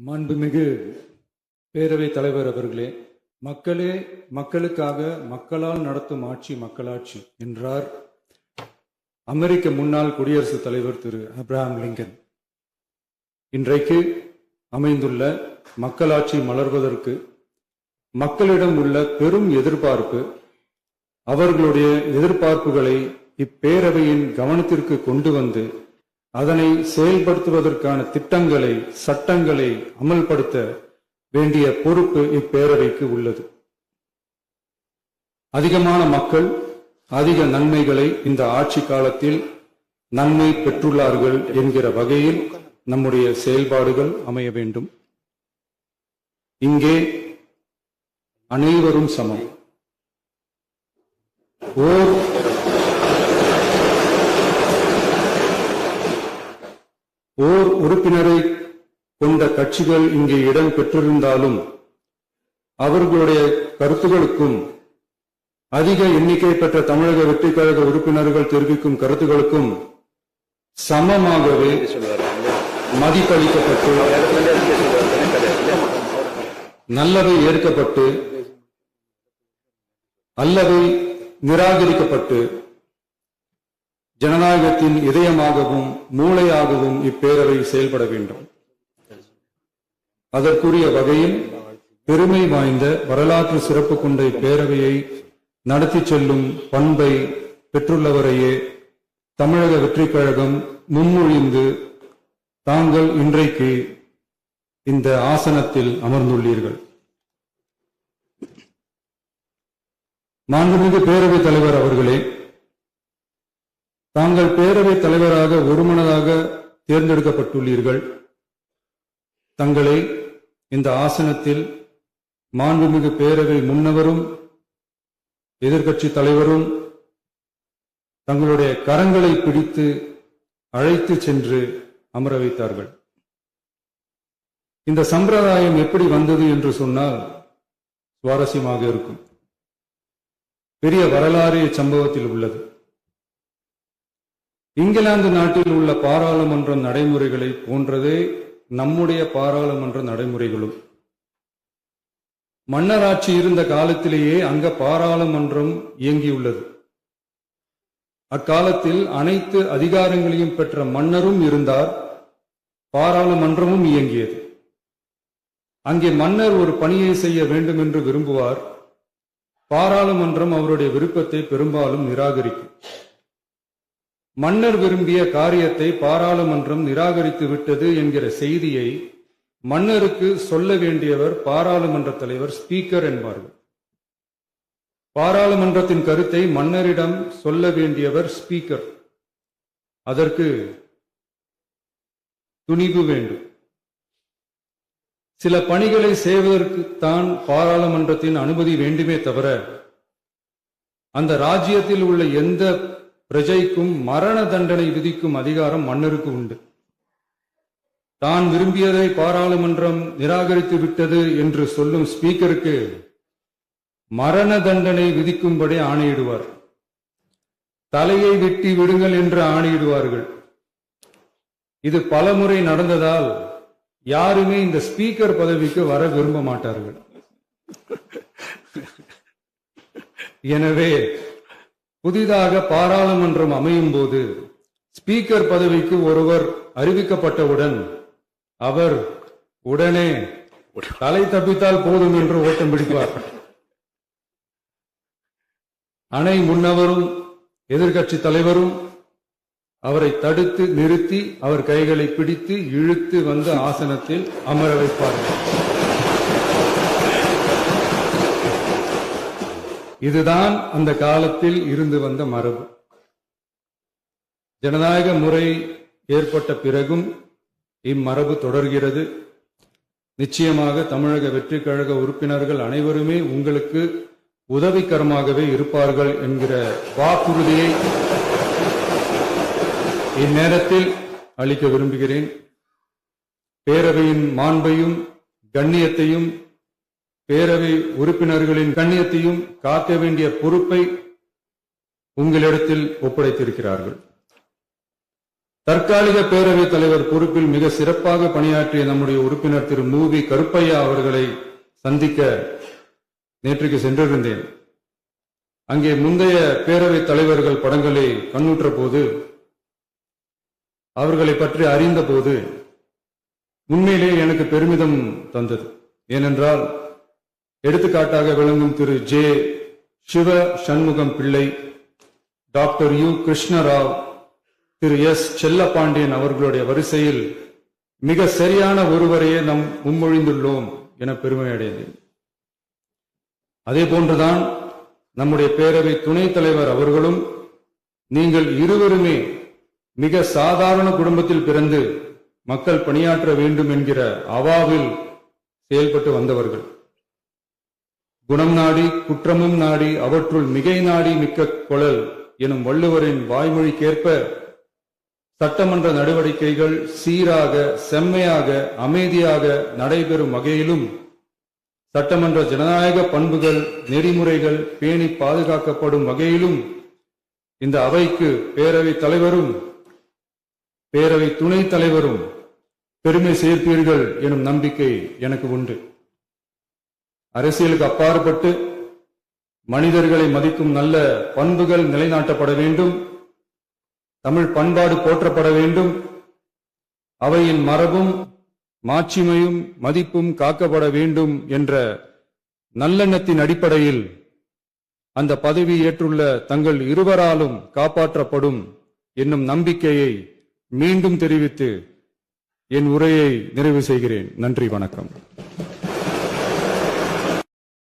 மாண்புமிகு பேரவைத் தலைவர் அவர்களே, மக்களே மக்களுக்காக மக்களால் நடத்தும் ஆட்சி மக்களாட்சி என்றார் அமெரிக்க முன்னாள் குடியரசுத் தலைவர் திரு ஆப்ரஹாம் லிங்கன். இன்றைக்கு அமைந்துள்ள மக்களாட்சி மலர்வதற்கு மக்களிடம் உள்ள பெரும் எதிர்பார்ப்பு, அவர்களுடைய எதிர்பார்ப்புகளை இப்பேரவையின் கவனத்திற்கு கொண்டு வந்து அதனை செயல்படுத்துவதற்கான திட்டங்களை, சட்டங்களை அமல்படுத்த வேண்டிய பொறுப்பு இப்பேரவைக்கு உள்ளது. அதிகமான மக்கள் அதிக நன்மைகளை இந்த ஆட்சி காலத்தில் நன்மை பெற்றுள்ளார்கள் என்கிற வகையில் நம்முடைய செயல்பாடுகள் அமைய வேண்டும். இங்கே அனைவரும் சமம். ஓர் உறுப்பினரை கொண்ட கட்சிகள் இங்கே இடம் பெற்றிருந்தாலும் அவர்களுடைய கருத்துகளுக்கும் அதிக எண்ணிக்கை பெற்ற தமிழக வெற்றி கழக உறுப்பினர்கள் தெரிவிக்கும் கருத்துகளுக்கும் சமமாகவே மதிப்பளிக்கப்பட்டு நல்லவை ஏற்கப்பட்டு அல்லவை நிராகரிக்கப்பட்டு ஜனநாயகத்தின் இதயமாகவும் மூளையாகவும் இப்பேரவை செயல்பட வேண்டும். அதற்குரிய வகையில் பெருமை வாய்ந்த வரலாற்று சிறப்பு கொண்ட இப்பேரவையை நடத்தி செல்லும் பண்பை பெற்றுள்ளவரையே தமிழக வெற்றி கழகம் முன்மொழிந்து தாங்கள் இன்றைக்கு இந்த ஆசனத்தில் அமர்ந்துள்ளீர்கள். மாண்புமிகு பேரவைத் தலைவர் அவர்களே, தாங்கள் பேரவைத் தலைவராக ஒருமனதாக தேர்ந்தெடுக்கப்பட்டுள்ளீர்கள். தங்களை இந்த ஆசனத்தில் மாண்புமிகு பேரவை முன்னவரும் எதிர்க்கட்சி தலைவரும் தங்களுடைய கரங்களை பிடித்து அழைத்து சென்று அமர வைத்தார்கள். இந்த சம்பிரதாயம் எப்படி வந்தது என்று சொன்னால் சுவாரஸ்யமாக இருக்கும். பெரிய வரலாறு சம்பவத்தில் உள்ளது. இங்கிலாந்து நாட்டில் உள்ள பாராளுமன்ற நடைமுறைகளை போன்றதே நம்முடைய பாராளுமன்ற நடைமுறைகளும். மன்னராட்சி இருந்த காலத்திலேயே அங்க பாராளுமன்றம் இயங்கியுள்ளது. அக்காலத்தில் அனைத்து அதிகாரங்களையும் பெற்ற மன்னரும் இருந்தார், பாராளுமன்றமும் இயங்கியது. அங்கே மன்னர் ஒரு பணியை செய்ய வேண்டும் என்று விரும்புவார், பாராளுமன்றம் அவருடைய விருப்பத்தை பெரும்பாலும் நிராகரிக்கும். மன்னர் விரும்பிய காரியத்தை பாராளுமன்றம் நிராகரித்து விட்டது என்கிற செய்தியை மன்னருக்கு சொல்ல வேண்டியவர் பாராளுமன்ற தலைவர், ஸ்பீக்கர் என்பார்கள். பாராளுமன்றத்தின் கருத்தை மன்னரிடம் சொல்ல வேண்டியவர் ஸ்பீக்கர். அதற்கு துணிவு வேண்டும். சில பணிகளை செய்வதற்குத்தான் பாராளுமன்றத்தின் அனுமதி வேண்டுமே தவிர அந்த ராஜ்யத்தில் உள்ள எந்த பிரஜைக்கும் மரண தண்டனை விதிக்கும் அதிகாரம் மன்னருக்கு உண்டு. தான் விரும்பியதை பாராளுமன்றம் நிராகரித்து விட்டது என்று சொல்லும் ஸ்பீக்கருக்கு மரண தண்டனை விதிக்கும்படி ஆணையிடுவார். தலையை வெட்டி விடுங்கள் என்று ஆணையிடுவார்கள். இது பலமுறை நடந்ததால் யாருமே இந்த ஸ்பீக்கர் பதவிக்கு வர விரும்ப மாட்டார்கள். எனவே புதிதாக பாராளுமன்றம் அமையும் போது ஸ்பீக்கர் பதவிக்கு ஒருவர் அறிவிக்கப்பட்டவுடன் அவர் உடனே தலை தப்பித்தால் போதும் என்று ஓட்டம் பிடிப்பார். அணை முன்னவரும் எதிர்க்கட்சி தலைவரும் அவரை தடுத்து நிறுத்தி அவர் கைகளை பிடித்து இழுத்து வந்து ஆசனத்தில் அமர வைப்பார்கள். இதுதான் அந்த காலத்தில் இருந்து வந்த மரபு. ஜனநாயக முறை ஏற்பட்ட பிறகும் இம்மரபு தொடர்கிறது. நிச்சயமாக தமிழக வெற்றி கழக உறுப்பினர்கள் அனைவருமே உங்களுக்கு உதவிகரமாகவே இருப்பார்கள் என்கிற வாக்குறுதியை இந்நேரத்தில் அளிக்க விரும்புகிறேன். பேரவையின் மாண்பையும் கண்ணியத்தையும் பேரவை உறுப்பினர்களின் கண்ணியத்தையும் காக்க வேண்டிய பொறுப்பை உங்களிடத்தில் ஒப்படைத்திருக்கிறார்கள். தற்காலிக பேரவைத் தலைவர் பொறுப்பில் மிக சிறப்பாக பணியாற்றிய நம்முடைய உறுப்பினர் திரு மூவி கருப்பையா அவர்களை சந்திக்க நேற்றுக்கு சென்றிருந்தேன். அங்கே முந்தைய பேரவைத் தலைவர்கள் படங்களை கண்ணுற்ற போது, அவர்களை பற்றி அறிந்த போது உண்மையிலே எனக்கு பெருமிதம் தந்தது. ஏனென்றால் எடுத்துக்காட்டாக விளங்கும் திரு ஜே சிவ சண்முகம் பிள்ளை, டாக்டர் யு கிருஷ்ணராவ், திரு எஸ் செல்லப்பாண்டியன் அவர்களுடைய வரிசையில் மிக சரியான ஒருவரையே நாம் முன்மொழிந்துள்ளோம் என பெருமை அடைந்தேன். அதே போன்றுதான் நம்முடைய பேரவை துணைத் தலைவர் அவர்களும் நீங்கள் இருவருமே மிக சாதாரண குடும்பத்தில் பிறந்து மக்கள் பணியாற்ற வேண்டும் என்கிற அவாவில் செயல்பட்டு வந்தவர்கள். குணம் நாடி குற்றமும் நாடி அவற்றுள் மிகை நாடி மிக்க கொளல் எனும் வள்ளுவரின் வாய்மொழிக்கேற்ப சட்டமன்ற நடவடிக்கைகள் சீராக, செம்மையாக, அமைதியாக நடைபெறும் வகையிலும் சட்டமன்ற ஜனநாயக பண்புகள், நெறிமுறைகள் பேணி பாதுகாக்கப்படும் வகையிலும் இந்த அவைக்கு பேரவை தலைவரும் பேரவை துணைத் தலைவரும் பெருமை சேர்ப்பீர்கள் எனும் நம்பிக்கை எனக்கு உண்டு. அரசியலுக்கு அப்பாற்பட்டு மனிதர்களை மதிக்கும் நல்ல பண்புகள் நிலைநாட்டப்பட வேண்டும். தமிழ் பண்பாடு போற்றப்பட வேண்டும். அவையின் மரபும் மாட்சிமையும் மதிப்பும் காக்கப்பட வேண்டும் என்ற நல்லெண்ணத்தின் அடிப்படையில் அந்த பதவி ஏற்றுள்ள தங்கள் இருவராலும் காப்பாற்றப்படும் என்னும் நம்பிக்கையை மீண்டும் தெரிவித்து என் உரையை நிறைவு செய்கிறேன். நன்றி, வணக்கம்.